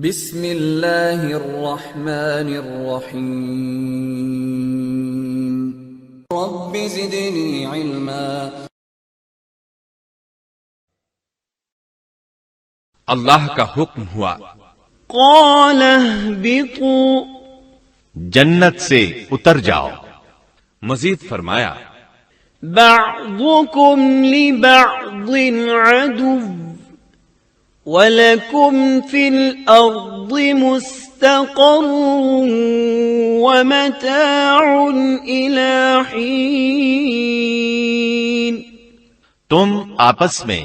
بسم اللہ الرحمن الرحیم رب زدنی علما اللہ کا حکم ہوا، قال اهبطوا، جنت سے اتر جاؤ۔ مزید فرمایا، بعضكم لبعض عدو وَلَكُمْ فِي الْأَرْضِ مُسْتَقَرٌّ وَمَتَاعٌ إِلَى حِينٍ۔ تم آپس میں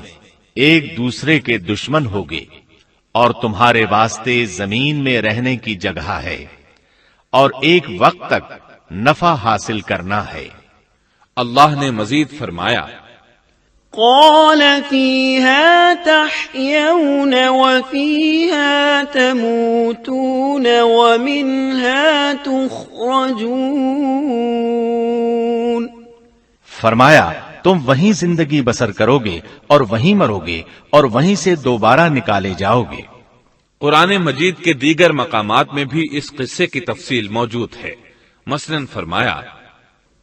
ایک دوسرے کے دشمن ہوگے اور تمہارے واسطے زمین میں رہنے کی جگہ ہے اور ایک وقت تک نفع حاصل کرنا ہے۔ اللہ نے مزید فرمایا، قال فيها تحيون وفيها تموتون ومنها تخرجون۔ فرمایا تم وہیں زندگی بسر کرو گے اور وہیں مرو گے اور وہیں سے دوبارہ نکالے جاؤ گے۔ قرآن مجید کے دیگر مقامات میں بھی اس قصے کی تفصیل موجود ہے۔ مثلاً فرمایا،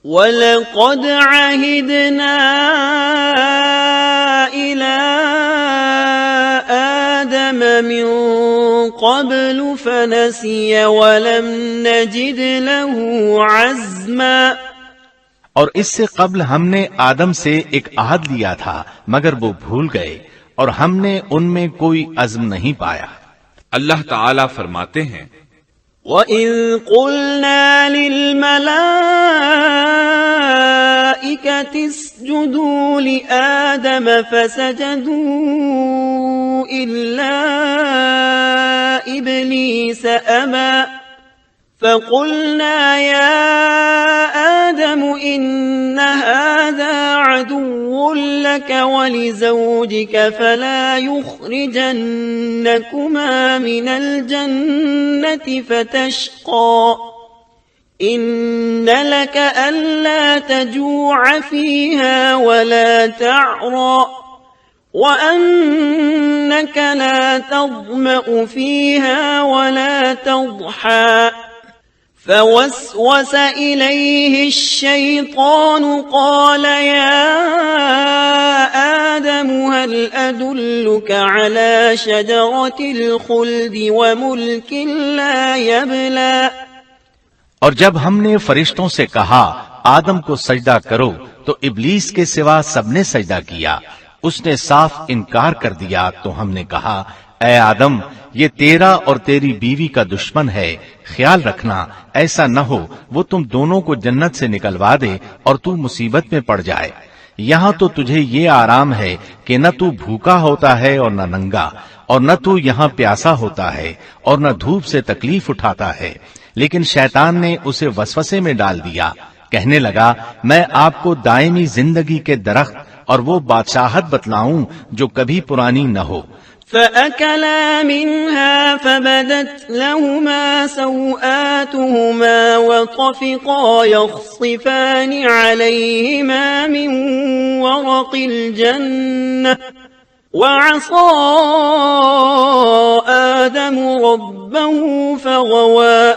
وَلَقَدْ عَهِدْنَا إِلَىٰ آدَمَ مِن قَبْلُ فَنَسِيَ وَلَمْ نَجِدْ لَهُ عَزْمًا۔ اور اس سے قبل ہم نے آدم سے ایک عہد لیا تھا مگر وہ بھول گئے اور ہم نے ان میں کوئی عزم نہیں پایا۔ اللہ تعالی فرماتے ہیں، وَإِذْ قُلْنَا لِلْمَلَائِكَةِ اسْجُدُوا لِآدَمَ فَسَجَدُوا إِلَّا إِبْلِيسَ أَبَى فَقُلْنَا يَا آدَمُ إِنَّ هَذَا عَدُوٌّ لَكَ وَلِزَوْجِكَ فَلَا يُخْرِجَنَّكُمَا مِنَ الْجَنَّةِ فَتَشْقَى إِنَّ لَكَ أَلَّا تَجُوعَ فِيهَا وَلَا تَعْرَى وَأَنَّكَ لَا تَظْمَأُ فِيهَا وَلَا تَضْحَى فوسوس إليه الشيطان قال يا آدم هل أدلك على شجرة الخلد وملك لا يبلى۔ اور جب ہم نے فرشتوں سے کہا آدم کو سجدہ کرو تو ابلیس کے سوا سب نے سجدہ کیا۔ اس نے صاف انکار کر دیا تو ہم نے کہا اے آدم یہ تیرا اور تیری بیوی کا دشمن ہے، خیال رکھنا ایسا نہ ہو وہ تم دونوں کو جنت سے نکلوا دے اور تو مصیبت میں پڑ جائے۔ یہاں تو تجھے یہ آرام ہے کہ نہ تو بھوکا ہوتا ہے اور نہ ننگا، اور نہ تو یہاں پیاسا ہوتا ہے اور نہ دھوپ سے تکلیف اٹھاتا ہے۔ لیکن شیطان نے اسے وسوسے میں ڈال دیا، کہنے لگا میں آپ کو دائمی زندگی کے درخت اور وہ بادشاہت بتلاؤں جو کبھی پرانی نہ ہو۔ فَأَكَلَا مِنْهَا فَبَدَتْ لَهُمَا سَوْآتُهُمَا وَطَفِقَا يَخْصِفَانِ عَلَيْهِمَا مِنْ وَرَقِ الْجَنَّةِ وَعَصَى آدَمُ رَبَّهُ فَغَوَى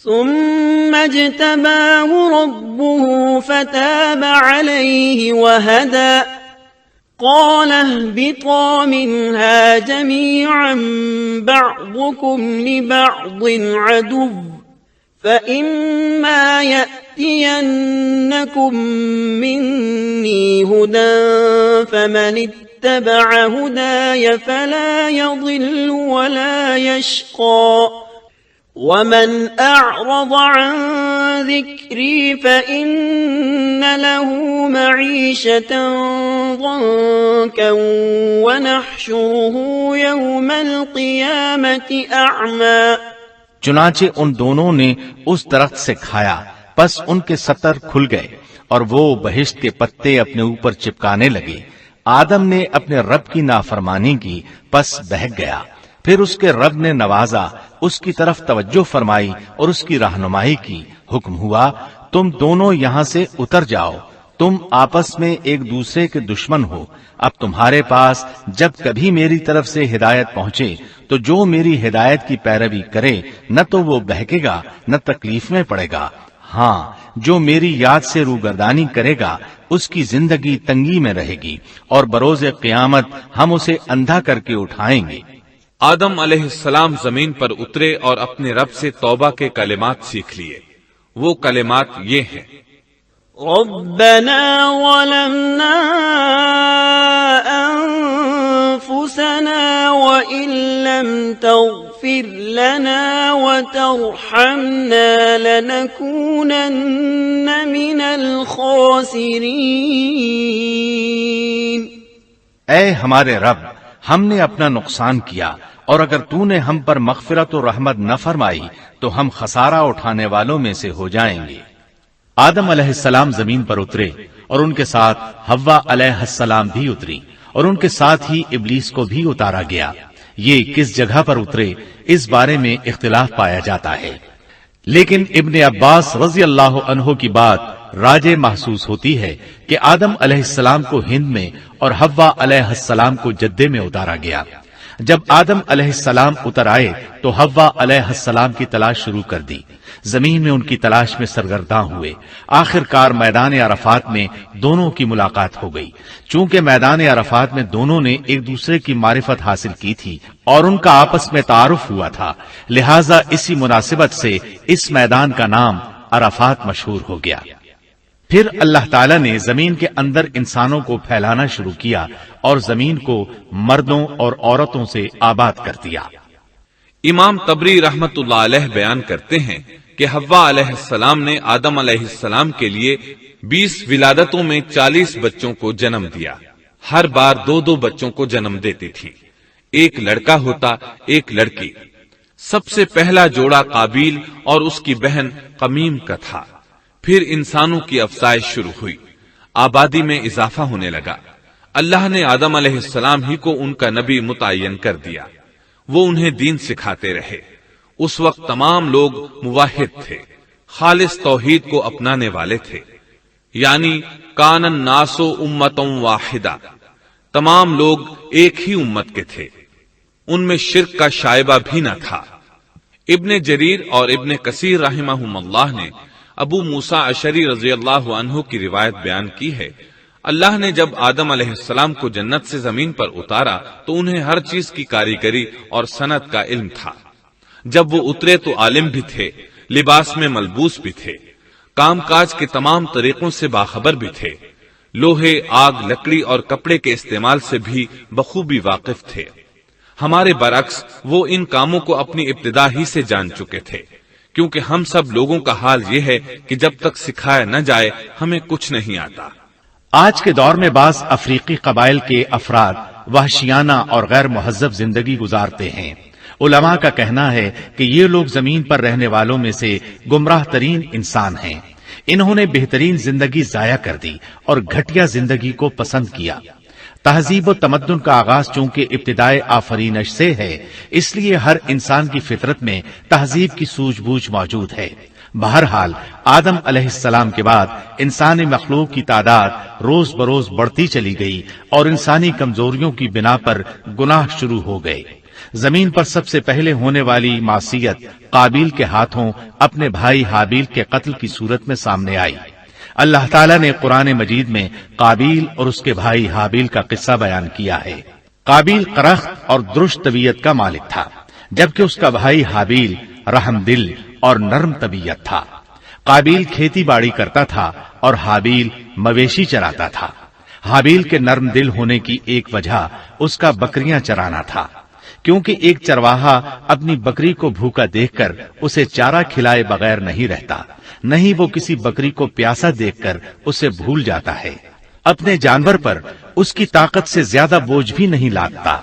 ثُمَّ اجْتَبَاهُ رَبُّهُ فَتَابَ عَلَيْهِ وَهَدَى۔ قال اهبطا منها جميعا بعضكم لبعض عدو فإما يأتينكم مني هدى فمن اتبع هداي فلا يضل ولا يشقى ومن أعرض عن ذكري فإن له معيشة ضنكا ونحشره يوم القيامة أعمى۔ چنانچہ ان دونوں نے اس درخت سے کھایا، پس ان کے ستر کھل گئے اور وہ بہشت کے پتے اپنے اوپر چپکانے لگے۔ آدم نے اپنے رب کی نافرمانی کی پس بہک گیا۔ پھر اس کے رب نے نوازا، اس کی طرف توجہ فرمائی اور اس کی رہنمائی کی۔ حکم ہوا تم دونوں یہاں سے اتر جاؤ۔ تم آپس میں ایک دوسرے کے دشمن ہو. اب تمہارے پاس جب کبھی میری طرف سے ہدایت پہنچے تو جو میری ہدایت کی پیروی کرے نہ تو وہ بہکے گا نہ تکلیف میں پڑے گا. ہاں، جو میری یاد سے روگردانی کرے گا اس کی زندگی تنگی میں رہے گی اور بروز قیامت ہم اسے اندھا کر کے اٹھائیں گے. آدم علیہ السلام زمین پر اترے اور اپنے رب سے توبہ کے کلمات سیکھ لیے. وہ کلمات یہ ہیں: ربنا ظلمنا أنفسنا وإن لم تغفر لنا وترحمنا لنكونن من الخاسرين. اے ہمارے رب، ہم نے اپنا نقصان کیا اور اگر تو نے ہم پر مغفرت و رحمت نہ فرمائی تو ہم خسارہ اٹھانے والوں میں سے ہو جائیں گے. آدم علیہ السلام زمین پر اترے اور ان کے ساتھ حوا علیہ السلام بھی اتری اور ان کے ساتھ ہی ابلیس کو بھی اتارا گیا. یہ کس جگہ پر اترے اس بارے میں اختلاف پایا جاتا ہے، لیکن ابن عباس رضی اللہ عنہ کی بات راجح محسوس ہوتی ہے کہ آدم علیہ السلام کو ہند میں اور حوا علیہ السلام کو جدے میں اتارا گیا. جب آدم علیہ السلام اتر آئے تو حوا علیہ السلام کی تلاش شروع کر دی. زمین میں ان کی تلاش میں سرگرداں ہوئے. آخر کار میدان عرفات میں دونوں کی ملاقات ہو گئی. چونکہ میدان عرفات میں دونوں نے ایک دوسرے کی معرفت حاصل کی تھی اور ان کا آپس میں تعارف ہوا تھا، لہذا اسی مناسبت سے اس میدان کا نام عرفات مشہور ہو گیا. پھر اللہ تعالیٰ نے زمین کے اندر انسانوں کو پھیلانا شروع کیا اور زمین کو مردوں اور عورتوں سے آباد کر دیا. امام طبری رحمت اللہ علیہ بیان کرتے ہیں کہ حوا علیہ السلام نے آدم علیہ السلام کے لیے 20 ولادتوں میں 40 بچوں کو جنم دیا. ہر بار 2 بچوں کو جنم دیتی تھی. ایک لڑکا ہوتا، ایک لڑکی. سب سے پہلا جوڑا قابیل اور اس کی بہن قمیم کا تھا. پھر انسانوں کی افزائش شروع ہوئی، آبادی میں اضافہ ہونے لگا. اللہ نے آدم علیہ السلام ہی کو ان کا نبی متعین کر دیا. وہ انہیں دین سکھاتے رہے. اس وقت تمام لوگ موحد تھے، خالص توحید کو اپنانے والے تھے. یعنی کان الناس امۃ واحدہ، تمام لوگ ایک ہی امت کے تھے. ان میں شرک کا شائبہ بھی نہ تھا. ابن جریر اور ابن کثیر رحمہم اللہ نے ابو موسیٰ اشعری رضی اللہ عنہ کی روایت بیان کی ہے، اللہ نے جب آدم علیہ السلام کو جنت سے زمین پر اتارا تو انہیں ہر چیز کی کاریگری اور صنعت کا علم تھا. جب وہ اترے تو عالم بھی تھے، لباس میں ملبوس بھی تھے، کام کاج کے تمام طریقوں سے باخبر بھی تھے، لوہے، آگ، لکڑی اور کپڑے کے استعمال سے بھی بخوبی واقف تھے. ہمارے برعکس وہ ان کاموں کو اپنی ابتدا ہی سے جان چکے تھے، کیونکہ ہم سب لوگوں کا حال یہ ہے کہ جب تک سکھایا نہ جائے ہمیں کچھ نہیں آتا. آج کے دور میں بعض افریقی قبائل کے افراد وحشیانہ اور غیر مہذب زندگی گزارتے ہیں. علماء کا کہنا ہے کہ یہ لوگ زمین پر رہنے والوں میں سے گمراہ ترین انسان ہیں. انہوں نے بہترین زندگی ضائع کر دی اور گھٹیا زندگی کو پسند کیا. تہذیب و تمدن کا آغاز چونکہ ابتدائے آفرینش سے ہے، اس لیے ہر انسان کی فطرت میں تہذیب کی سوجھ بوجھ موجود ہے. بہرحال آدم علیہ السلام کے بعد انسانی مخلوق کی تعداد روز بروز بڑھتی چلی گئی اور انسانی کمزوریوں کی بنا پر گناہ شروع ہو گئے. زمین پر سب سے پہلے ہونے والی معصیت قابیل کے ہاتھوں اپنے بھائی حابیل کے قتل کی صورت میں سامنے آئی. اللہ تعالیٰ نے قرآن مجید میں قابیل اور اس کے بھائی حابیل کا قصہ بیان کیا ہے. قابیل قرخت اور درشت طبیعت کا مالک تھا، جبکہ اس کا بھائی حابیل رحم دل اور نرم طبیعت تھا. قابیل کھیتی باڑی کرتا تھا اور حابیل مویشی چراتا تھا. حابیل کے نرم دل ہونے کی ایک وجہ اس کا بکریاں چرانا تھا، کیونکہ ایک چرواہا اپنی بکری کو بھوکا دیکھ کر اسے چارہ کھلائے بغیر نہیں رہتا، نہیں وہ کسی بکری کو پیاسا دیکھ کر اسے بھول جاتا ہے. اپنے جانور پر اس کی طاقت سے زیادہ بوجھ بھی نہیں لادتا.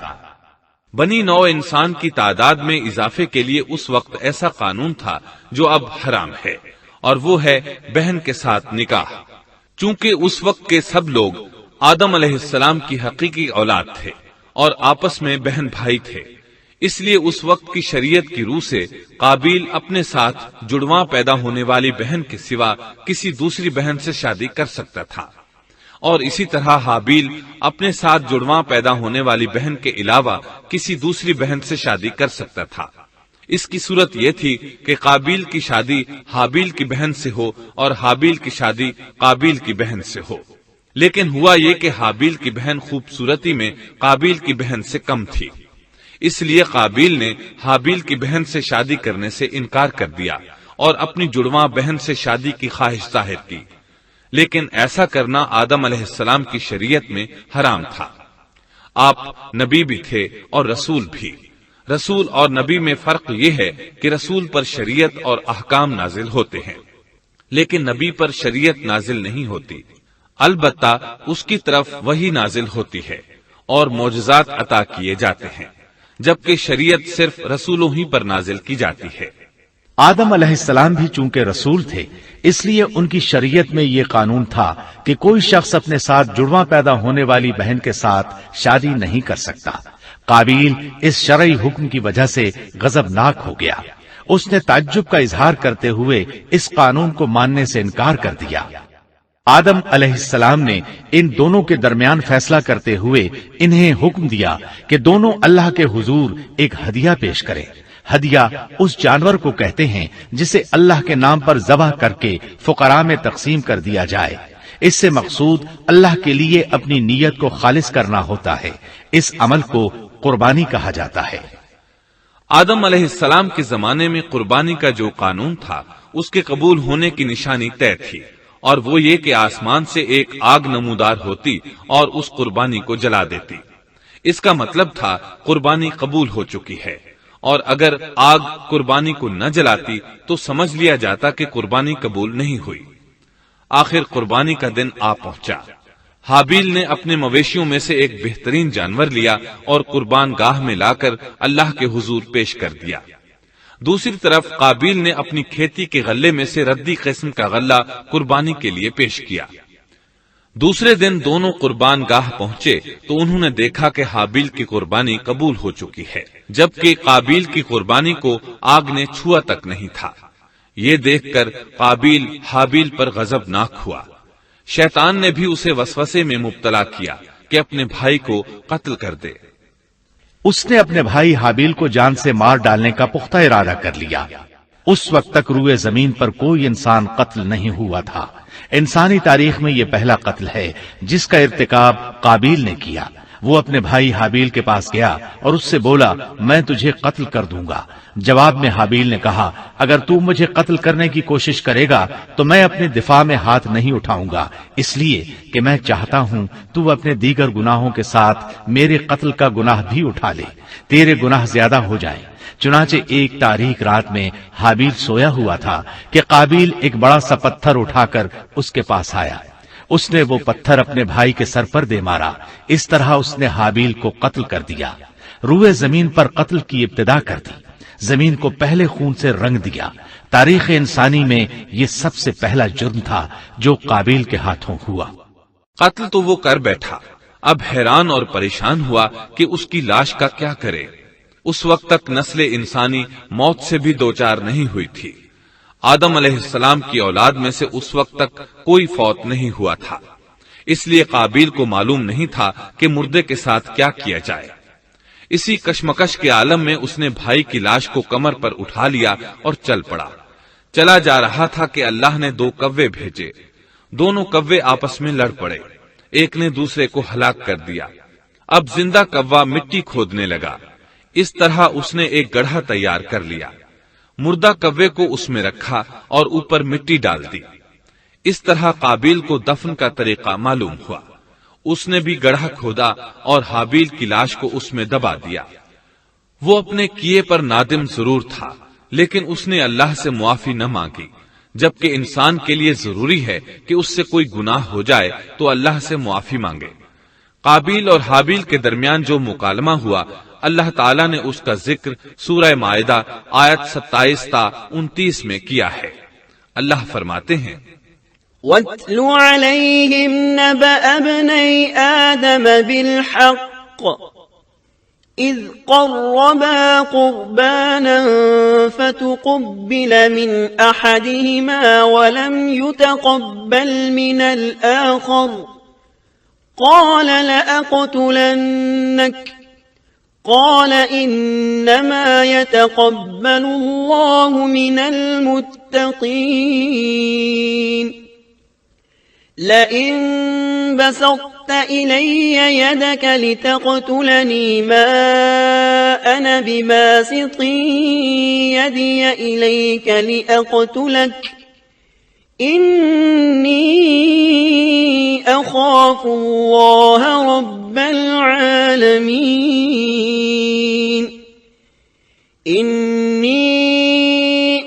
بنی نوع انسان کی تعداد میں اضافے کے لیے اس وقت ایسا قانون تھا جو اب حرام ہے، اور وہ ہے بہن کے ساتھ نکاح. چونکہ اس وقت کے سب لوگ آدم علیہ السلام کی حقیقی اولاد تھے اور آپس میں بہن بھائی تھے، اس لیے اس وقت کی شریعت کی روح سے قابیل اپنے ساتھ جڑواں پیدا ہونے والی بہن کے سوا کسی دوسری بہن سے شادی کر سکتا تھا. اور اسی طرح حابیل اپنے ساتھ جڑواں پیدا ہونے والی بہن کے علاوہ کسی دوسری بہن سے شادی کر سکتا تھا۔ اس کی صورت یہ تھی کہ قابیل کی شادی حابیل کی بہن سے ہو اور حابیل کی شادی قابیل کی بہن سے ہو، لیکن ہوا یہ کہ حابیل کی بہن خوبصورتی میں قابیل کی بہن سے کم تھی، اس لیے قابیل نے حابیل کی بہن سے شادی کرنے سے انکار کر دیا اور اپنی جڑواں بہن سے شادی کی خواہش ظاہر کی، لیکن ایسا کرنا آدم علیہ السلام کی شریعت میں حرام تھا۔ آپ نبی بھی تھے اور رسول بھی۔ رسول اور نبی میں فرق یہ ہے کہ رسول پر شریعت اور احکام نازل ہوتے ہیں، لیکن نبی پر شریعت نازل نہیں ہوتی، البتہ اس کی طرف وحی نازل ہوتی ہے اور معجزات عطا کیے جاتے ہیں، جبکہ شریعت صرف رسولوں ہی پر نازل کی جاتی ہے۔ آدم علیہ السلام بھی چونکہ رسول تھے، اس لیے ان کی شریعت میں یہ قانون تھا کہ کوئی شخص اپنے ساتھ جڑواں پیدا ہونے والی بہن کے ساتھ شادی نہیں کر سکتا۔ قابیل اس شرعی حکم کی وجہ سے غضبناک ہو گیا۔ اس نے تعجب کا اظہار کرتے ہوئے اس قانون کو ماننے سے انکار کر دیا۔ آدم علیہ السلام نے ان دونوں کے درمیان فیصلہ کرتے ہوئے انہیں حکم دیا کہ دونوں اللہ کے حضور ایک ہدیہ پیش کریں۔ ہدیہ اس جانور کو کہتے ہیں جسے اللہ کے نام پر ذبح کر کے فقراء میں تقسیم کر دیا جائے۔ اس سے مقصود اللہ کے لیے اپنی نیت کو خالص کرنا ہوتا ہے۔ اس عمل کو قربانی کہا جاتا ہے۔ آدم علیہ السلام کے زمانے میں قربانی کا جو قانون تھا اس کے قبول ہونے کی نشانی طے تھی، اور وہ یہ کہ آسمان سے ایک آگ نمودار ہوتی اور اس قربانی کو جلا دیتی۔ اس کا مطلب تھا قربانی قبول ہو چکی ہے، اور اگر آگ قربانی کو نہ جلاتی تو سمجھ لیا جاتا کہ قربانی قبول نہیں ہوئی۔ آخر قربانی کا دن آ پہنچا۔ حابیل نے اپنے مویشیوں میں سے ایک بہترین جانور لیا اور قربان گاہ میں لا کر اللہ کے حضور پیش کر دیا۔ دوسری طرف قابیل نے اپنی کھیتی کے غلے میں سے ردی قسم کا غلہ قربانی کے لیے پیش کیا۔ دوسرے دن دونوں قربان گاہ پہنچے تو انہوں نے دیکھا کہ حابیل کی قربانی قبول ہو چکی ہے، جبکہ قابیل کی قربانی کو آگ نے چھوا تک نہیں تھا۔ یہ دیکھ کر قابیل حابیل پر غضبناک ہوا۔ شیطان نے بھی اسے وسوسے میں مبتلا کیا کہ اپنے بھائی کو قتل کر دے۔ اس نے اپنے بھائی حابیل کو جان سے مار ڈالنے کا پختہ ارادہ کر لیا۔ اس وقت تک روئے زمین پر کوئی انسان قتل نہیں ہوا تھا۔ انسانی تاریخ میں یہ پہلا قتل ہے جس کا ارتکاب قابیل نے کیا۔ وہ اپنے بھائی حابیل کے پاس گیا اور اس سے بولا، میں تجھے قتل کر دوں گا۔ جواب میں حابیل نے کہا، اگر تو مجھے قتل کرنے کی کوشش کرے گا تو میں اپنے دفاع میں ہاتھ نہیں اٹھاؤں گا، اس لیے کہ میں چاہتا ہوں تو اپنے دیگر گناہوں کے ساتھ میرے قتل کا گناہ بھی اٹھا لے، تیرے گناہ زیادہ ہو جائیں۔ چنانچہ ایک تاریک رات میں حابیل سویا ہوا تھا کہ قابیل ایک بڑا سا پتھر اٹھا کر اس کے پاس آیا۔ اس نے وہ پتھر اپنے بھائی کے سر پر دے مارا۔ اس طرح اس نے حابیل کو قتل کر دیا۔ روئے زمین پر قتل کی ابتدا کر دی، زمین کو پہلے خون سے رنگ دیا۔ تاریخ انسانی میں یہ سب سے پہلا جرم تھا جو قابیل کے ہاتھوں ہوا۔ قتل تو وہ کر بیٹھا، اب حیران اور پریشان ہوا کہ اس کی لاش کا کیا کرے۔ اس وقت تک نسل انسانی موت سے بھی دوچار نہیں ہوئی تھی۔ آدم علیہ السلام کی اولاد میں سے اس وقت تک کوئی فوت نہیں ہوا تھا، اس لیے قابیل کو معلوم نہیں تھا کہ مردے کے ساتھ کیا کیا جائے۔ اسی کشمکش کے عالم میں اس نے بھائی کی لاش کو کمر پر اٹھا لیا اور چل پڑا۔ چلا جا رہا تھا کہ اللہ نے 2 کوے بھیجے۔ دونوں کوے آپس میں لڑ پڑے، ایک نے دوسرے کو ہلاک کر دیا۔ اب زندہ کوا مٹی کھودنے لگا۔ اس طرح اس نے ایک گڑھا تیار کر لیا، مردہ کوے کو اس میں رکھا اور اوپر مٹی ڈال دی۔ اس طرح قابیل کو دفن کا طریقہ معلوم ہوا۔ اس نے بھی گڑھا کھودا اور حابیل کی لاش کو اس میں دبا دیا۔ وہ اپنے کیے پر نادم ضرور تھا، لیکن اس نے اللہ سے معافی نہ مانگی، جبکہ انسان کے لیے ضروری ہے کہ اس سے کوئی گناہ ہو جائے تو اللہ سے معافی مانگے۔ قابیل اور حابیل کے درمیان جو مکالمہ ہوا، اللہ تعالیٰ نے اس کا ذکر سورہ مائدہ آیت 27 تا 29 میں کیا ہے۔ اللہ فرماتے ہیں، وَاتْلُ عَلَيْهِمْ نَبَأَ ابْنَيْ آدَمَ بِالْحَقِّ إِذْ قَرَّبَا قُرْبَانًا فَتُقُبِّلَ مِنْ أَحَدِهِمَا وَلَمْ يُتَقَبَّلْ مِنَ الْآخَرِ قال لأقتلنك قال إنما يتقبل الله من المتقين لئن بسطت إلي يدك لتقتلني ما أنا بباسط يدي إليك لأقتلك إني أخاف الله رب العالمين إني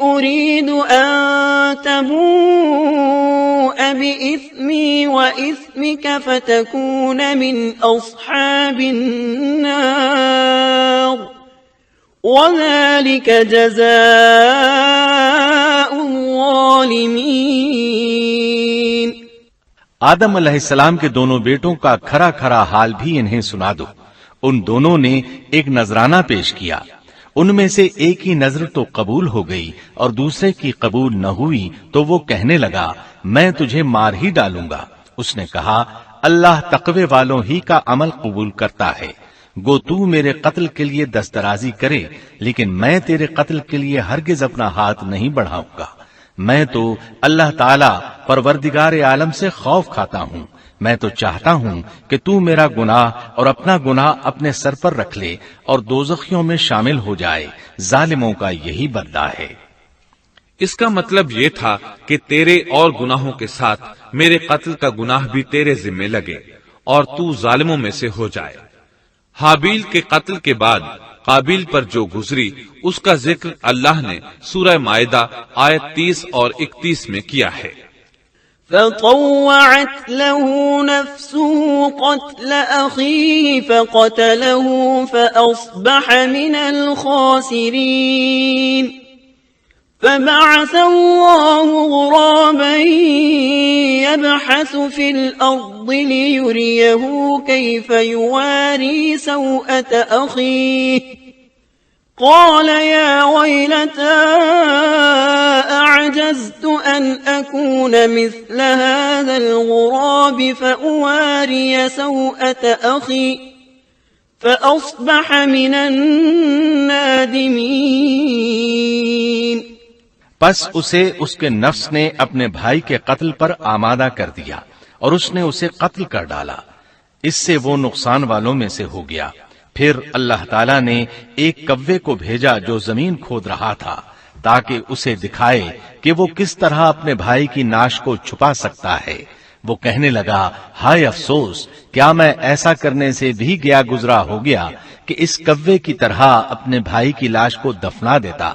أريد أن تبوء بإثمي وإثمك فتكون من أصحاب النار وذلك جزاء الظالمين آدم علیہ السلام کے دونوں بیٹوں کا کھرا کھرا حال بھی انہیں سنا دو۔ ان دونوں نے ایک نذرانہ پیش کیا، ان میں سے ایک کی نذر تو قبول ہو گئی اور دوسرے کی قبول نہ ہوئی تو وہ کہنے لگا میں تجھے مار ہی ڈالوں گا۔ اس نے کہا اللہ تقوی والوں ہی کا عمل قبول کرتا ہے، گو تو میرے قتل کے لیے دسترازی کرے لیکن میں تیرے قتل کے لیے ہرگز اپنا ہاتھ نہیں بڑھاؤں گا۔ میں تو اللہ تعالی پروردگار عالم سے خوف کھاتا ہوں، میں تو چاہتا ہوں کہ تو میرا گناہ اور اپنا گناہ اپنے سر پر رکھ لے اور دوزخیوں میں شامل ہو جائے، ظالموں کا یہی بدلہ ہے۔ اس کا مطلب یہ تھا کہ تیرے اور گناہوں کے ساتھ میرے قتل کا گناہ بھی تیرے ذمے لگے اور تو ظالموں میں سے ہو جائے۔ حابیل کے قتل کے بعد قابیل پر جو گزری اس کا ذکر اللہ نے سورہ مائدہ آیت 30 اور 31 میں کیا ہے۔ فطوعت له نفسه قتل أخيه فقتله فأصبح من الخاسرين فبعث الله غرابا يبحث في الأرض ليريه كيف يواري سوءة أخيه قال يا ويلتى أعجزت أن أكون مثل هذا الغراب فأواري سوءة أخي فأصبح من النادمين پس اسے اس کے نفس نے اپنے بھائی کے قتل پر آمادہ کر دیا اور اس نے اسے قتل کر ڈالا، اس سے وہ نقصان والوں میں سے ہو گیا۔ پھر اللہ تعالیٰ نے ایک کوے کو بھیجا جو زمین کھود رہا تھا تاکہ اسے دکھائے کہ وہ کس طرح اپنے بھائی کی ناش کو چھپا سکتا ہے۔ وہ کہنے لگا ہائے افسوس، کیا میں ایسا کرنے سے بھی گیا گزرا ہو گیا کہ اس کوے کی طرح اپنے بھائی کی لاش کو دفنا دیتا،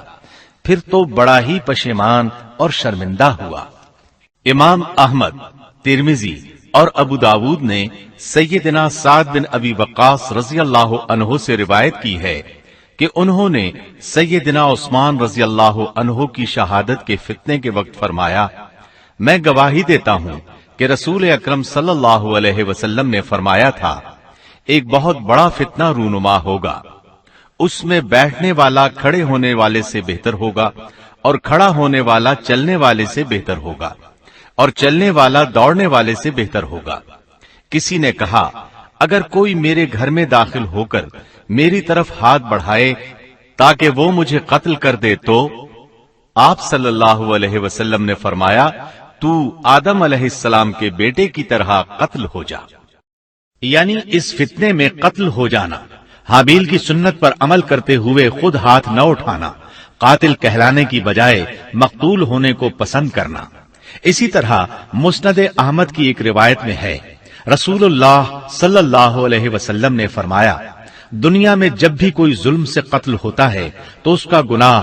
پھر تو بڑا ہی پشیمان اور شرمندہ ہوا۔ امام احمد، ترمذی اور ابو داود نے سیدنا سعد بن ابی وقاص رضی اللہ عنہ سے روایت کی ہے کہ انہوں نے سیدنا عثمان رضی اللہ عنہ کی شہادت کے فتنے کے وقت فرمایا میں گواہی دیتا ہوں کہ رسول اکرم صلی اللہ علیہ وسلم نے فرمایا تھا ایک بہت بڑا فتنہ رونما ہوگا، اس میں بیٹھنے والا کھڑے ہونے والے سے بہتر ہوگا اور کھڑا ہونے والا چلنے والے سے بہتر ہوگا اور چلنے والا دوڑنے والے سے بہتر ہوگا۔ کسی نے کہا اگر کوئی میرے گھر میں داخل ہو کر میری طرف ہاتھ بڑھائے تاکہ وہ مجھے قتل کر دے تو آپ صلی اللہ علیہ وسلم نے فرمایا تو آدم علیہ السلام کے بیٹے کی طرح قتل ہو جا، یعنی اس فتنے میں قتل ہو جانا، حابیل کی سنت پر عمل کرتے ہوئے خود ہاتھ نہ اٹھانا، قاتل کہلانے کی بجائے مقتول ہونے کو پسند کرنا۔ اسی طرح مسند احمد کی ایک روایت میں ہے رسول اللہ صلی اللہ علیہ وسلم نے فرمایا دنیا میں جب بھی کوئی ظلم سے قتل ہوتا ہے تو اس کا گناہ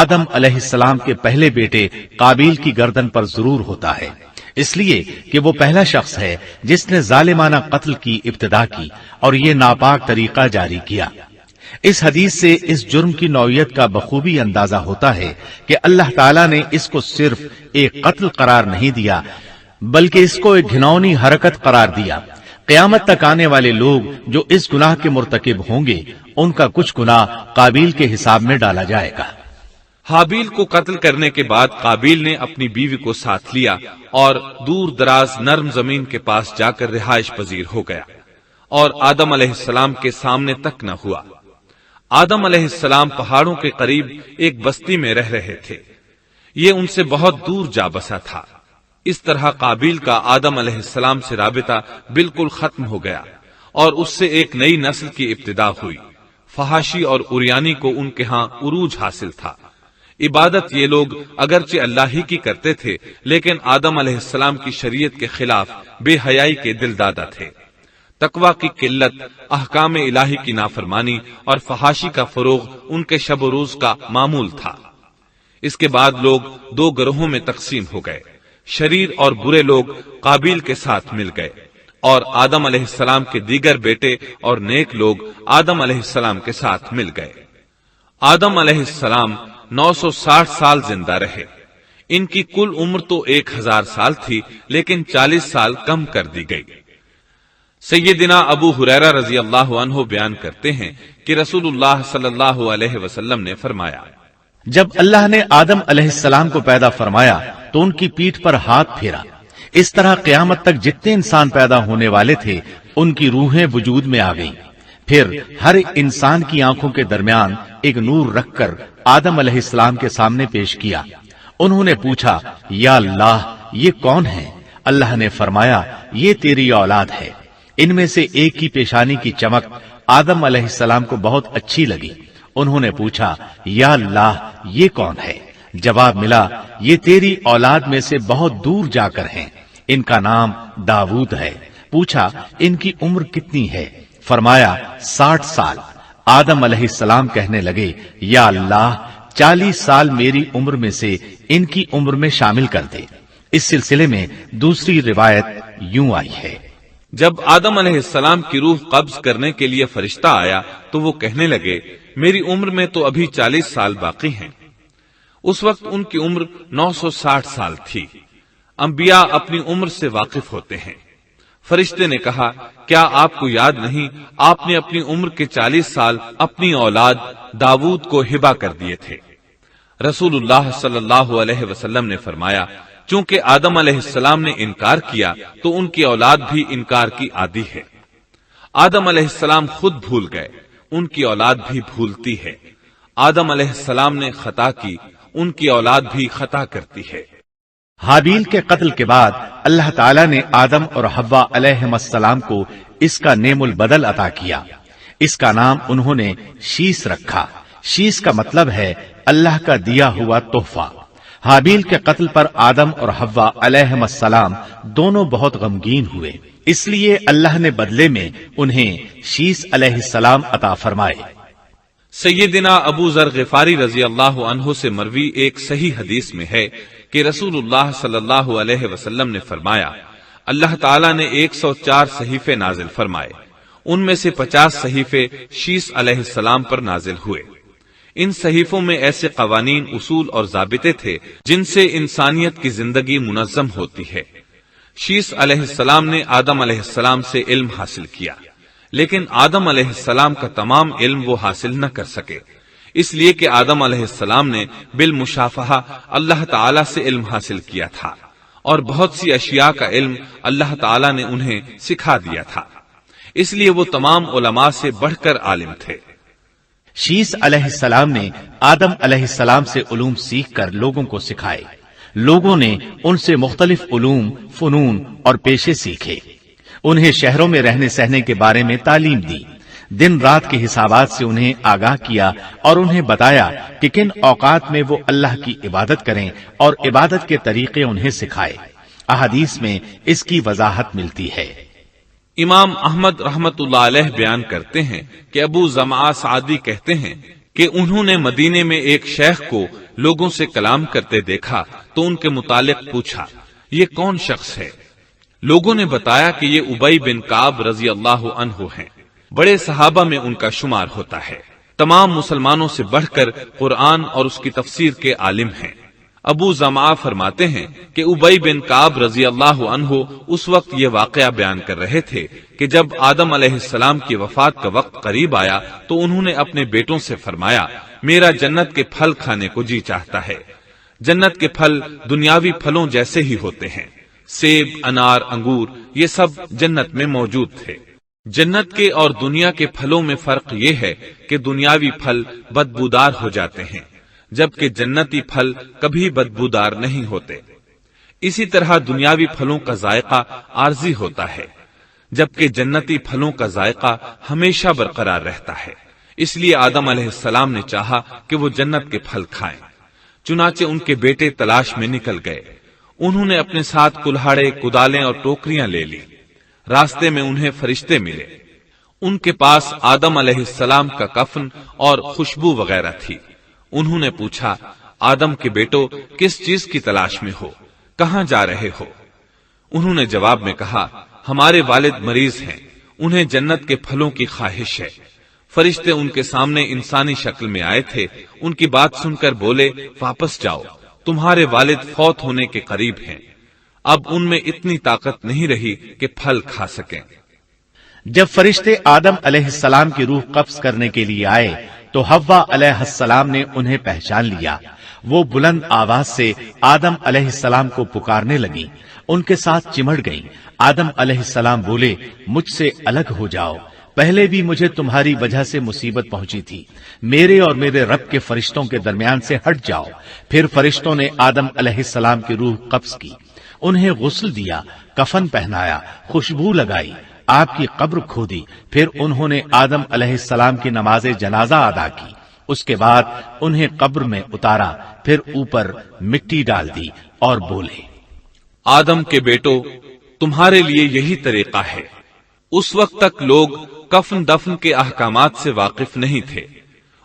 آدم علیہ السلام کے پہلے بیٹے قابیل کی گردن پر ضرور ہوتا ہے، اس لیے کہ وہ پہلا شخص ہے جس نے ظالمانہ قتل کی ابتدا کی اور یہ ناپاک طریقہ جاری کیا۔ اس حدیث سے اس جرم کی نوعیت کا بخوبی اندازہ ہوتا ہے کہ اللہ تعالیٰ نے اس کو صرف ایک قتل قرار نہیں دیا بلکہ اس کو ایک گھناؤنی حرکت قرار دیا۔ قیامت تک آنے والے لوگ جو اس گناہ کے مرتکب ہوں گے ان کا کچھ گناہ قابیل کے حساب میں ڈالا جائے گا۔ حابیل کو قتل کرنے کے بعد قابیل نے اپنی بیوی کو ساتھ لیا اور دور دراز نرم زمین کے پاس جا کر رہائش پذیر ہو گیا اور آدم علیہ السلام کے سامنے تک نہ ہوا۔ آدم علیہ السلام پہاڑوں کے قریب ایک بستی میں رہ رہے تھے، یہ ان سے بہت دور جا بسا تھا۔ اس طرح قابیل کا آدم علیہ السلام سے رابطہ بالکل ختم ہو گیا اور اس سے ایک نئی نسل کی ابتدا ہوئی۔ فحاشی اور اریانی کو ان کے ہاں عروج حاصل تھا۔ عبادت یہ لوگ اگرچہ اللہ ہی کی کرتے تھے، لیکن آدم علیہ السلام کی شریعت کے خلاف بے حیائی کے دل دادا تھے۔ تقوی کی قلت، احکام الہی کی نافرمانی اور فحاشی کا فروغ ان کے شب و روز کا معمول تھا۔ اس کے بعد لوگ دو گروہوں میں تقسیم ہو گئے، شریر اور برے لوگ قابیل کے ساتھ مل گئے اور آدم علیہ السلام کے دیگر بیٹے اور نیک لوگ آدم علیہ السلام کے ساتھ مل گئے۔ آدم علیہ السلام 960 سال زندہ رہے۔ ان کی کل عمر تو 1000 سال تھی، لیکن 40 سال کم کر دی گئی۔ سیدنا ابو ہریرہ رضی اللہ عنہ بیان کرتے ہیں کہ رسول اللہ صلی اللہ علیہ وسلم نے فرمایا، جب اللہ نے آدم علیہ السلام کو پیدا فرمایا تو ان کی پیٹھ پر ہاتھ پھیرا۔ اس طرح قیامت تک جتنے انسان پیدا ہونے والے تھے ان کی روحیں وجود میں آ گئیں۔ پھر ہر انسان کی آنکھوں کے درمیان ایک نور رکھ کر آدم علیہ السلام کے سامنے پیش کیا۔ انہوں نے پوچھا، یا اللہ یہ کون ہے؟ اللہ نے فرمایا، یہ تیری اولاد ہے۔ ان میں سے ایک کی پیشانی کی چمک آدم علیہ السلام کو بہت اچھی لگی۔ انہوں نے پوچھا، یا اللہ یہ کون ہے؟ جواب ملا، یہ تیری اولاد میں سے بہت دور جا کر ہیں، ان کا نام داؤد ہے۔ پوچھا، ان کی عمر کتنی ہے؟ فرمایا 60 سال۔ آدم علیہ السلام کہنے لگے، یا اللہ 40 سال میری عمر میں سے ان کی عمر میں شامل کر دے۔ اس سلسلے میں دوسری روایت یوں آئی ہے، جب آدم علیہ السلام کی روح قبض کرنے کے لیے فرشتہ آیا تو وہ کہنے لگے، میری عمر میں تو ابھی 40 سال باقی ہیں۔ اس وقت ان کی عمر 960 سال تھی۔ انبیاء اپنی عمر سے واقف ہوتے ہیں۔ فرشتے نے کہا، کیا آپ کو یاد نہیں آپ نے اپنی عمر کے 40 سال اپنی اولاد داؤد کو ہبہ کر دیے تھے؟ رسول اللہ صلی اللہ علیہ وسلم نے فرمایا، چونکہ آدم علیہ السلام نے انکار کیا تو ان کی اولاد بھی انکار کی عادی ہے۔ آدم علیہ السلام خود بھول گئے، ان کی اولاد بھی بھولتی ہے۔ آدم علیہ السلام نے خطا کی، ان کی اولاد بھی خطا کرتی ہے۔ حابیل کے قتل کے بعد اللہ تعالیٰ نے آدم اور حوا علیہ السلام کو اس کا نعم البدل عطا کیا۔ اس کا نام انہوں نے شیس رکھا۔ شیس کا مطلب ہے اللہ کا دیا ہوا تحفہ۔ حابیل کے قتل پر آدم اور حوا علیہ السلام دونوں بہت غمگین ہوئے، اس لیے اللہ نے بدلے میں انہیں شیس علیہ السلام عطا فرمائے۔ سیدنا ابو ذر غفاری رضی اللہ عنہ سے مروی ایک صحیح حدیث میں ہے کہ رسول اللہ صلی اللہ علیہ وسلم نے فرمایا، اللہ تعالیٰ نے 104 صحیفے نازل فرمائے، ان میں سے 50 صحیفے شیس علیہ السلام پر نازل ہوئے۔ ان صحیفوں میں ایسے قوانین، اصول اور ضابطے تھے جن سے انسانیت کی زندگی منظم ہوتی ہے۔ شیس علیہ السلام نے آدم علیہ السلام سے علم حاصل کیا، لیکن آدم علیہ السلام کا تمام علم وہ حاصل نہ کر سکے، اس لیے کہ آدم علیہ السلام نے بالمشافہہ اللہ تعالی سے علم حاصل کیا تھا اور بہت سی اشیاء کا علم اللہ تعالی نے انہیں سکھا دیا تھا، اس لیے وہ تمام علماء سے بڑھ کر عالم تھے۔ شیس علیہ السلام نے آدم علیہ السلام سے علوم سیکھ کر لوگوں کو سکھائے۔ لوگوں نے ان سے مختلف علوم، فنون اور پیشے سیکھے۔ انہیں شہروں میں رہنے سہنے کے بارے میں تعلیم دی، دن رات کے حسابات سے انہیں آگاہ کیا اور انہیں بتایا کہ کن اوقات میں وہ اللہ کی عبادت کریں اور عبادت کے طریقے انہیں سکھائے۔ احادیث میں اس کی وضاحت ملتی ہے۔ امام احمد رحمت اللہ علیہ بیان کرتے ہیں کہ ابو زمعہ سعدی کہتے ہیں کہ انہوں نے مدینے میں ایک شیخ کو لوگوں سے کلام کرتے دیکھا تو ان کے متعلق پوچھا، یہ کون شخص ہے؟ لوگوں نے بتایا کہ یہ ابی بن کعب رضی اللہ عنہ ہیں، بڑے صحابہ میں ان کا شمار ہوتا ہے، تمام مسلمانوں سے بڑھ کر قرآن اور اس کی تفسیر کے عالم ہیں۔ ابو زمعہ فرماتے ہیں کہ ابی بن کعب رضی اللہ عنہ اس وقت یہ واقعہ بیان کر رہے تھے کہ جب آدم علیہ السلام کی وفات کا وقت قریب آیا تو انہوں نے اپنے بیٹوں سے فرمایا، میرا جنت کے پھل کھانے کو جی چاہتا ہے۔ جنت کے پھل دنیاوی پھلوں جیسے ہی ہوتے ہیں، سیب، انار، انگور، یہ سب جنت میں موجود تھے۔ جنت کے اور دنیا کے پھلوں میں فرق یہ ہے کہ دنیاوی پھل بدبودار ہو جاتے ہیں، جبکہ جنتی پھل کبھی بدبودار نہیں ہوتے۔ اسی طرح دنیاوی پھلوں کا ذائقہ عارضی ہوتا ہے، جبکہ جنتی پھلوں کا ذائقہ ہمیشہ برقرار رہتا ہے۔ اس لیے آدم علیہ السلام نے چاہا کہ وہ جنت کے پھل کھائیں، چنانچہ ان کے بیٹے تلاش میں نکل گئے۔ انہوں نے اپنے ساتھ کلہاڑے، کدالیں اور ٹوکریاں لے لی۔ راستے میں انہیں فرشتے ملے۔ ان کے پاس آدم علیہ السلام کا کفن اور خوشبو وغیرہ تھی۔ انہوں نے پوچھا، آدم کے بیٹو، کس چیز کی تلاش میں ہو؟ کہاں جا رہے ہو؟ انہوں نے جواب میں کہا، ہمارے والد مریض ہیں، انہیں جنت کے پھلوں کی خواہش ہے۔ فرشتے ان کے سامنے انسانی شکل میں آئے تھے۔ ان کی بات سن کر بولے، واپس جاؤ، تمہارے والد فوت ہونے کے قریب ہیں۔ اب ان میں اتنی طاقت نہیں رہی کہ پھل کھا سکیں۔ جب فرشتے آدم علیہ السلام کی روح قبض کرنے کے لیے آئے تو حوا علیہ السلام نے انہیں پہچان لیا۔ وہ بلند آواز سے آدم علیہ السلام کو پکارنے لگی، ان کے ساتھ چمڑ گئیں۔ آدم علیہ السلام بولے، مجھ سے الگ ہو جاؤ، پہلے بھی مجھے تمہاری وجہ سے مصیبت پہنچی تھی، میرے اور میرے رب کے فرشتوں کے درمیان سے ہٹ جاؤ۔ پھر فرشتوں نے آدم علیہ السلام کی روح قبض کی، انہیں غسل دیا، کفن پہنایا، خوشبو لگائی، آپ کی قبر کھودی۔ پھر انہوں نے آدم علیہ السلام کی نماز جنازہ ادا کی۔ اس کے بعد انہیں قبر میں اتارا، پھر اوپر مٹی ڈال دی اور بولے، آدم کے بیٹو، تمہارے لیے یہی طریقہ ہے۔ اس وقت تک لوگ کفن دفن کے احکامات سے واقف نہیں تھے۔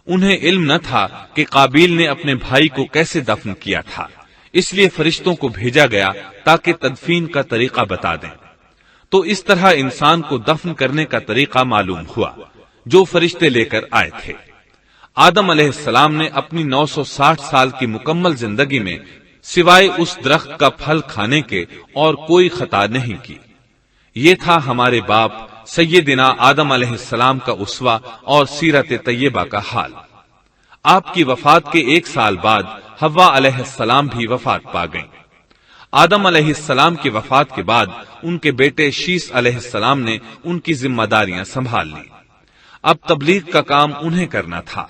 انہیں علم نہ تھا کہ قابیل نے اپنے بھائی کو کیسے دفن کیا تھا، اس لیے فرشتوں کو بھیجا گیا تاکہ تدفین کا طریقہ بتا دیں۔ تو اس طرح انسان کو دفن کرنے کا طریقہ معلوم ہوا جو فرشتے لے کر آئے تھے۔ آدم علیہ السلام نے اپنی 960 سال کی مکمل زندگی میں سوائے اس درخت کا پھل کھانے کے اور کوئی خطا نہیں کی۔ یہ تھا ہمارے باپ سیدنا آدم علیہ السلام کا اسوہ اور سیرت طیبہ کا حال۔ آپ کی وفات کے 1 سال بعد حوا علیہ السلام بھی وفات پا گئیں۔ آدم علیہ السلام کی وفات کے بعد ان کے بیٹے شیس علیہ السلام نے ان کی ذمہ داریاں سنبھال لی۔ اب تبلیغ کا کام انہیں کرنا تھا۔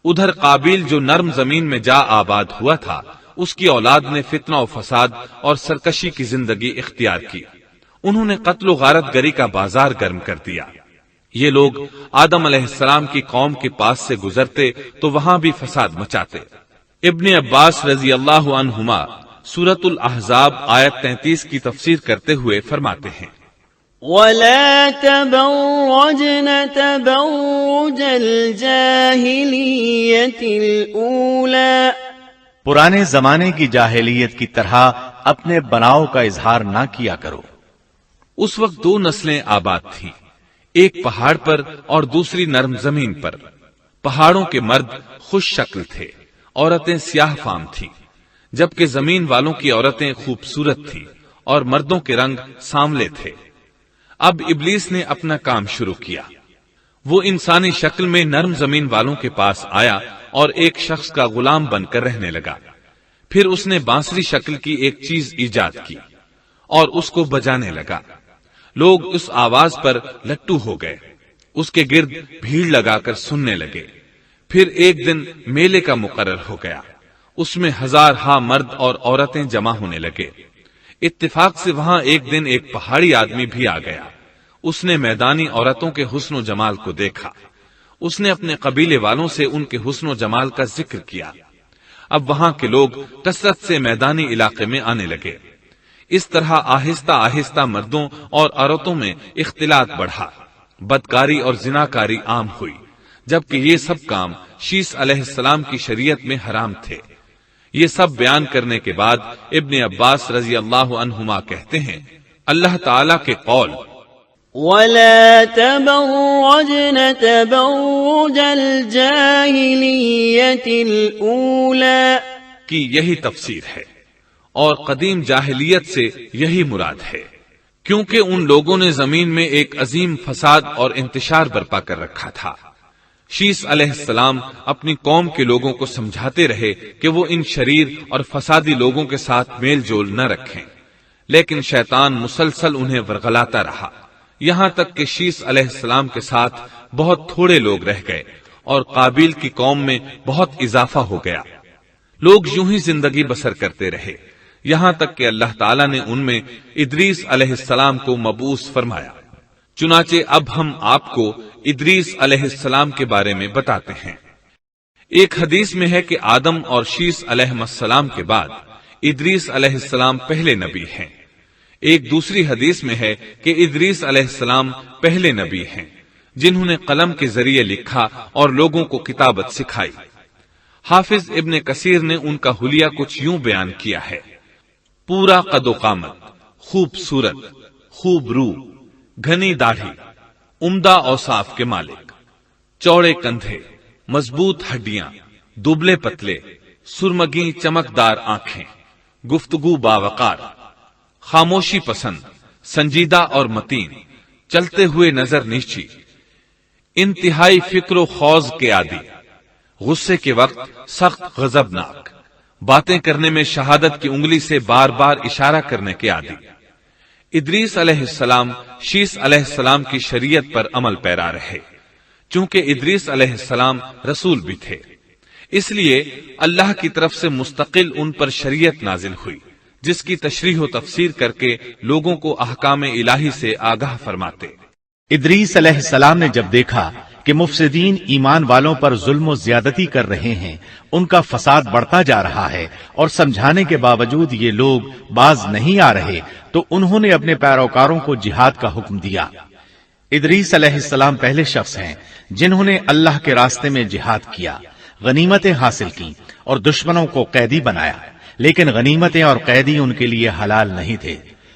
ادھر قابیل جو نرم زمین میں جا آباد ہوا تھا، اس کی اولاد نے فتنہ و فساد اور سرکشی کی زندگی اختیار کی۔ انہوں نے قتل و غارت گری کا بازار گرم کر دیا۔ یہ لوگ آدم علیہ السلام کی قوم کے پاس سے گزرتے تو وہاں بھی فساد مچاتے۔ ابن عباس رضی اللہ عنہما سورۃ الاحزاب آیت 33 کی تفسیر کرتے ہوئے فرماتے ہیں، وَلَا تَبَرَّجْنَ تَبَرُّجَ الْجَاهِلِيَّةِ الْأُولَى، پرانے زمانے کی جاہلیت کی طرح اپنے بناؤ کا اظہار نہ کیا کرو۔ اس وقت 2 نسلیں آباد تھیں، ایک پہاڑ پر اور دوسری نرم زمین پر۔ پہاڑوں کے مرد خوش شکل تھے، عورتیں سیاہ فام تھیں، جبکہ زمین والوں کی عورتیں خوبصورت تھیں اور مردوں کے رنگ سانولے تھے۔ اب ابلیس نے اپنا کام شروع کیا۔ وہ انسانی شکل میں نرم زمین والوں کے پاس آیا اور ایک شخص کا غلام بن کر رہنے لگا۔ پھر اس نے بانسری شکل کی ایک چیز ایجاد کی اور اس کو بجانے لگا۔ لوگ اس آواز پر لٹو ہو گئے، اس کے گرد بھیڑ لگا کر سننے لگے۔ پھر ایک دن میلے کا مقرر ہو گیا، اس میں 1000 مرد اور عورتیں جمع ہونے لگے۔ اتفاق سے وہاں ایک دن ایک پہاڑی آدمی بھی آ گیا۔ اس نے میدانی عورتوں کے حسن و جمال کو دیکھا۔ اس نے اپنے قبیلے والوں سے ان کے حسن و جمال کا ذکر کیا۔ اب وہاں کے لوگ کثرت سے میدانی علاقے میں آنے لگے۔ اس طرح آہستہ آہستہ مردوں اور عورتوں میں اختلاط بڑھا، بدکاری اور زناکاری عام ہوئی، جبکہ یہ سب کام شیس علیہ السلام کی شریعت میں حرام تھے۔ یہ سب بیان کرنے کے بعد ابن عباس رضی اللہ عنہما کہتے ہیں، اللہ تعالیٰ کے قول وَلَا تَبَرَّجْنَ تَبَرُّجَ الْجَاهِلِيَّةِ الْأُولَى کی یہی تفسیر ہے، اور قدیم جاہلیت سے یہی مراد ہے، کیونکہ ان لوگوں نے زمین میں ایک عظیم فساد اور انتشار برپا کر رکھا تھا۔ شیس علیہ السلام اپنی قوم کے لوگوں کو سمجھاتے رہے کہ وہ ان شریر اور فسادی لوگوں کے ساتھ میل جول نہ رکھیں، لیکن شیطان مسلسل انہیں ورغلاتا رہا، یہاں تک کہ شیس علیہ السلام کے ساتھ بہت تھوڑے لوگ رہ گئے اور قابیل کی قوم میں بہت اضافہ ہو گیا۔ لوگ یوں ہی زندگی بسر کرتے رہے، یہاں تک کہ اللہ تعالیٰ نے ان میں ادریس علیہ السلام کو مبعوث فرمایا۔ چنانچہ اب ہم آپ کو ادریس علیہ السلام کے بارے میں بتاتے ہیں۔ ایک حدیث میں ہے کہ آدم اور شیس علیہ السلام کے بعد ادریس علیہ السلام پہلے نبی ہیں۔ ایک دوسری حدیث میں ہے کہ ادریس علیہ السلام پہلے نبی ہیں جنہوں نے قلم کے ذریعے لکھا اور لوگوں کو کتابت سکھائی۔ حافظ ابن کثیر نے ان کا حلیہ کچھ یوں بیان کیا ہے: پورا قد و قامت، خوبصورت، خوب رو، گھنی داڑھی، عمدہ اوصاف کے مالک، چوڑے کندھے، مضبوط ہڈیاں، دبلے پتلے، سرمگی چمکدار آنکھیں، گفتگو باوقار، خاموشی پسند، سنجیدہ اور متین، چلتے ہوئے نظر نیچی، انتہائی فکر و خوض کے عادی، غصے کے وقت سخت غضبناک، باتیں کرنے میں شہادت کی انگلی سے بار بار اشارہ کرنے کے عادی۔ ادریس علیہ السلام شیس علیہ السلام کی شریعت پر عمل پیرا رہے، چونکہ ادریس علیہ السلام رسول بھی تھے، اس لیے اللہ کی طرف سے مستقل ان پر شریعت نازل ہوئی جس کی تشریح و تفسیر کر کے لوگوں کو احکام الہی سے آگاہ فرماتے۔ ادریس علیہ السلام نے جب دیکھا کہ مفسدین ایمان والوں پر ظلم و زیادتی کر رہے ہیں، ان کا فساد بڑھتا جا رہا ہے اور سمجھانے کے باوجود یہ لوگ باز نہیں آ رہے، تو انہوں نے اپنے پیروکاروں کو جہاد کا حکم دیا۔ ادریس علیہ السلام پہلے شخص ہیں جنہوں نے اللہ کے راستے میں جہاد کیا، غنیمتیں حاصل کی اور دشمنوں کو قیدی بنایا، لیکن غنیمتیں اور قیدی ان کے لیے حلال نہیں تھے۔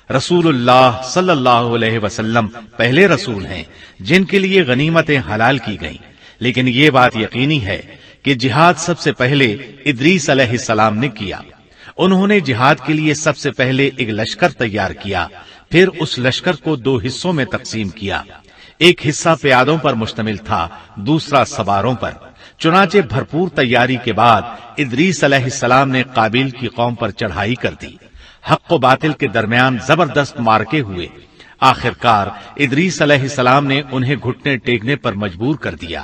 رسول اللہ صلی اللہ علیہ وسلم پہلے رسول ہیں جن کے لیے غنیمتیں حلال کی گئیں، لیکن یہ بات یقینی ہے کہ جہاد سب سے پہلے ادریس علیہ السلام نے کیا۔ انہوں نے جہاد کے لیے سب سے پہلے ایک لشکر تیار کیا، پھر اس لشکر کو 2 حصوں میں تقسیم کیا۔ ایک حصہ پیادوں پر مشتمل تھا، دوسرا سواروں پر۔ چنانچہ بھرپور تیاری کے بعد ادریس علیہ السلام نے قابیل کی قوم پر چڑھائی کر دی۔ حق و باطل کے درمیان زبردست مارکے ہوئے، آخرکار ادریس علیہ السلام نے انہیں گھٹنے ٹیکنے پر مجبور کر دیا،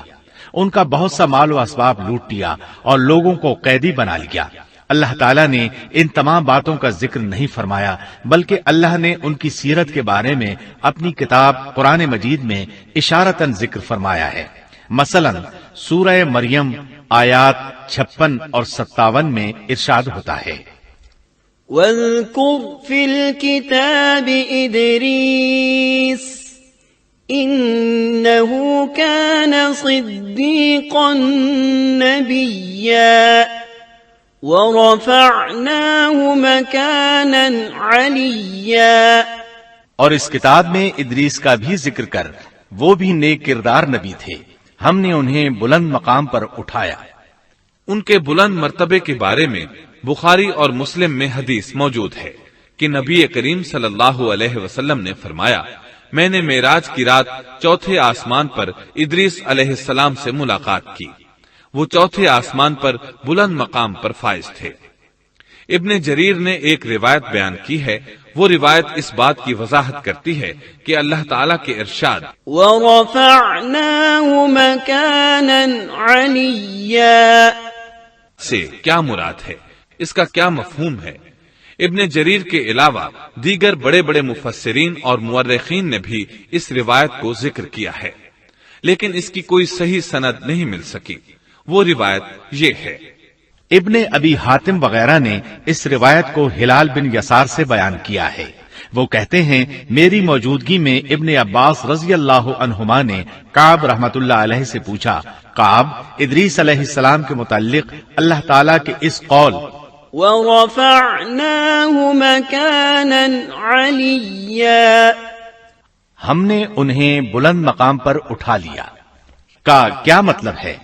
ان کا بہت سا مال و اسباب لوٹ لیا اور لوگوں کو قیدی بنا لیا۔ اللہ تعالیٰ نے ان تمام باتوں کا ذکر نہیں فرمایا، بلکہ اللہ نے ان کی سیرت کے بارے میں اپنی کتاب قرآن مجید میں اشارتاً ذکر فرمایا ہے۔ مثلا سورہ مریم آیات 56 اور 57 میں ارشاد ہوتا ہے: وَاذْكُرْ فِي الْكِتَابِ إِدْرِيسَ إِنَّهُ كَانَ صِدِّيقًا نَبِيًّا وَرَفَعْنَاهُ مَكَانًا عَلِيًّا۔ اور اس کتاب میں ادریس کا بھی ذکر کر، وہ بھی نیک کردار نبی تھے، ہم نے انہیں بلند مقام پر اٹھایا۔ ان کے بلند مرتبے کے بارے میں بخاری اور مسلم میں حدیث موجود ہے کہ نبی کریم صلی اللہ علیہ وسلم نے فرمایا، میں نے معراج کی رات 4تھے آسمان پر ادریس علیہ السلام سے ملاقات کی، وہ 4تھے آسمان پر بلند مقام پر فائز تھے۔ ابن جریر نے ایک روایت بیان کی ہے، وہ روایت اس بات کی وضاحت کرتی ہے کہ اللہ تعالیٰ کے ارشاد وَرَفَعْنَاهُ مَكَانًا عَلِيًّا سے کیا مراد ہے، اس کا کیا مفہوم ہے؟ ابن جریر کے علاوہ دیگر بڑے بڑے مفسرین اور مورخین نے بھی اس روایت کو ذکر کیا ہے، لیکن اس کی کوئی صحیح سند نہیں مل سکی۔ وہ روایت یہ ہے: ابن ابی حاتم وغیرہ نے اس روایت کو ہلال بن یسار سے بیان کیا ہے۔ وہ کہتے ہیں، میری موجودگی میں ابن عباس رضی اللہ عنہما نے کعب رحمت اللہ علیہ سے پوچھا، کعب، ادریس علیہ السلام کے متعلق اللہ تعالیٰ کے اس قول وَرَفَعْنَاهُ مَكَانًا عَلِيًّا ہم نے انہیں بلند مقام پر اٹھا لیا کا کیا مطلب ہے؟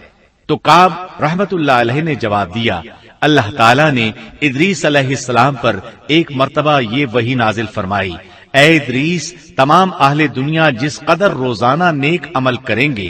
تو کعب رحمت اللہ علیہ نے جواب دیا، اللہ تعالیٰ نے ادریس علیہ السلام پر ایک مرتبہ یہ وحی نازل فرمائی، اے ادریس، تمام اہل دنیا جس قدر روزانہ نیک عمل کریں گے